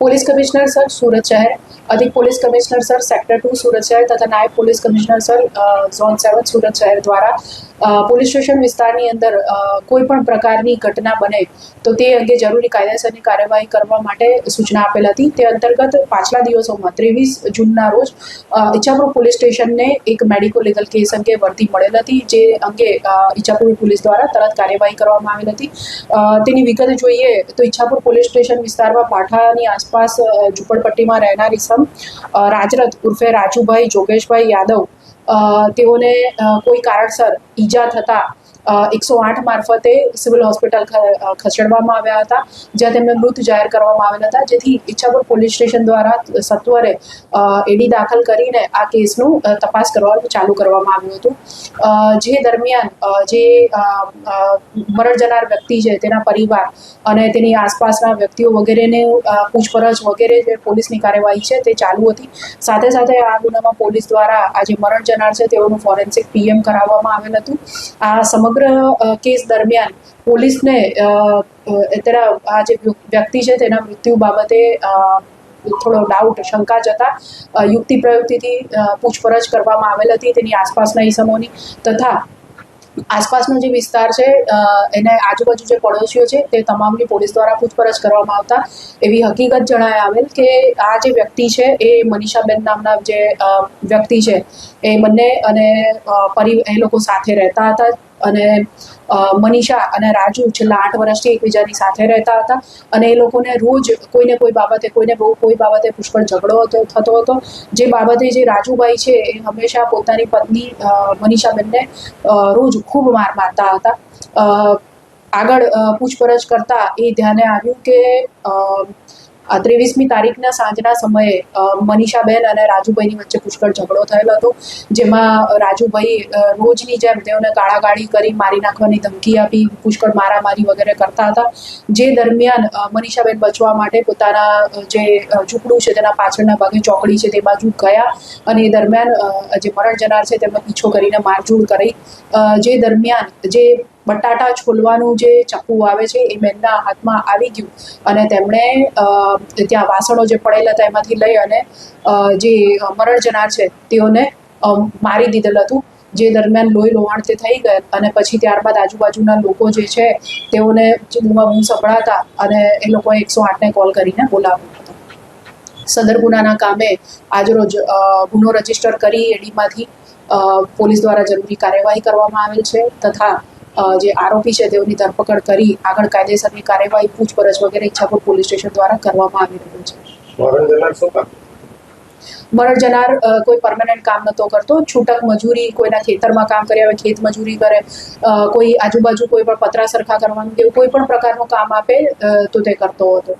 Police commissioner sir सूरत शहर, अधिक police commissioner sir sector 2 सूरत शहर तथा नायब पुलिस कमिश्नर सर ઝોન 7 सूरत शहर द्वारा પોલીસ સ્ટેશન વિસ્તારની અંદર કોઈ પણ પ્રકારની ઘટના બને તો તે અંગે જરૂરી કાયદેસરની કાર્યવાહી કરવા માટે સૂચના આપેલ હતી। તે અંતર્ગત પાછલા દિવસોમાં 23 જૂનના રોજ ઈચ્છાપુર પોલીસ સ્ટેશનને એક મેડિકો લીગલ કેસ અંગે વર્દી મળેલ હતી, જે અંગે ઈચ્છાપુર પોલીસ દ્વારા તરત કાર્યવાહી કરવામાં આવેલ હતી। તેની વિગત જોઈએ તો ઈચ્છાપુર પોલીસ સ્ટેશન વિસ્તારમાં પાઠાની આસપાસ ઝૂંપડપટ્ટીમાં રહેનાર ઇસમ રાજરથ ઉર્ફે રાજુભાઈ જોગેશભાઈ યાદવ તેઓને કોઈ કારણસર ઈજા થતા 108 મારફતે સિવિલ હોસ્પિટલ ખસેડવામાં આવ્યા હતા, જ્યાં તેમને મૃત જાહેર કરવામાં આવેલ હતા, જેથી ઈચ્છાપુર પોલીસ સ્ટેશન દ્વારા સત્વરે એડી દાખલ કરીને આ કેસનું તપાસ કરવાનું ચાલુ કરવામાં આવ્યું હતું। જે દરમિયાન જે મરણ જનાર વ્યક્તિ છે તેના પરિવાર અને તેની આસપાસના વ્યક્તિઓ વગેરેને પૂછપરછ વગેરે જે પોલીસની કાર્યવાહી છે તે ચાલુ હતી। સાથે સાથે આ ગુનામાં પોલીસ દ્વારા આ જે મરણ જનાર છે તેઓનું ફોરેન્સિક પીએમ કરાવવામાં આવેલ હતું। આ સમગ્ર કેસ દરમિયાન પોલીસને તેના આ જે વ્યક્તિ છે તેના મૃત્યુ બાબતે થોડો ડાઉટ શંકા જતા યુક્તિ પ્રયુક્તિથી પૂછપરછ કરવામાં આવેલ હતી તેની આસપાસના ઇસમોની, તથા આસપાસનો જે વિસ્તાર છે એને આજુબાજુ જે પડોશીઓ છે તે તમામની પોલીસ દ્વારા પૂછપરછ કરવામાં આવતા એવી હકીકત જણાય આવેલ કે આ જે વ્યક્તિ છે એ મનીષાબેન નામના જે વ્યક્તિ છે એ બંને અને એ લોકો સાથે રહેતા હતા અને મનીષા અને રાજુ છેલ્લા 8 વર્ષથી એકબીજાની સાથે રહેતા હતા અને એ લોકોને રોજ કોઈને કોઈ બાબતે કોઈ બાબતે પુષ્કળ ઝઘડો થતો હતો, જે બાબતે જે રાજુભાઈ છે એ હંમેશા પોતાની પત્ની મનીષાબેનને રોજ ખૂબ માર મારતા હતા। આગળ પૂછપરછ કરતા એ ધ્યાને આવ્યું કે 23મી તારીખના સાંજના સમયે મનીષાબેન અને રાજુભાઈની વચ્ચે પુષ્કળ ઝઘડો થયેલો હતો, જેમાં રાજુભાઈ રોજની જેમ તેઓને ગાળાગાળી કરી મારી નાખવાની ધમકી આપી પુષ્કળ મારામારી વગેરે કરતા હતા। જે દરમિયાન મનીષાબેન બચવા માટે પોતાના જે ઝૂંપડું છે તેના પાછળના ભાગે ચોકડી છે તે બાજુ ગયા અને એ દરમિયાન જે મરણ જનાર છે તેમનો પીછો કરીને મારઝૂડ કરી। જે દરમિયાન જે બટાટા છોલવાનું જે ચપ્પુ આવે છે એ બેનના હાથમાં આવી ગયું અને તેમણે ત્યાં વાસણો જે પડેલા હતા એમાંથી લઈ અને જે મરણ જનાર છે તેઓને મારી દીધેલ હતું। જે દરમિયાન લોહી લોહાણ તે થઈ ગયા અને પછી ત્યારબાદ આજુબાજુના લોકો જે છે તેઓને બૂમ સંભળાતા અને એ લોકોએ 108ને કોલ કરીને બોલાવ્યો હતો। સદર ગુનાના કામે આજરોજ ગુનો રજીસ્ટર કરી એડીમાંથી પોલીસ દ્વારા જરૂરી કાર્યવાહી કરવામાં આવેલ છે તથા જે આરોપી છે તેઓની ધરપકડ કરી આગળ કાયદેસરની કાર્યવાહી પૂછપરછ વગેરે ઈચ્છાપુર પોલીસ સ્ટેશન દ્વારા કરવામાં આવી રહ્યું છે। મરણ જનાર કોઈ પરમેનન્ટ કામ નહોતો કરતો, છૂટક મજૂરી, કોઈના ખેતરમાં કામ કરે હવે ખેત મજૂરી કરે, કોઈ આજુબાજુ કોઈ પણ પતરા સરખા કરવાનું કે કોઈ પણ પ્રકારનું કામ આપે તો તે કરતો હતો।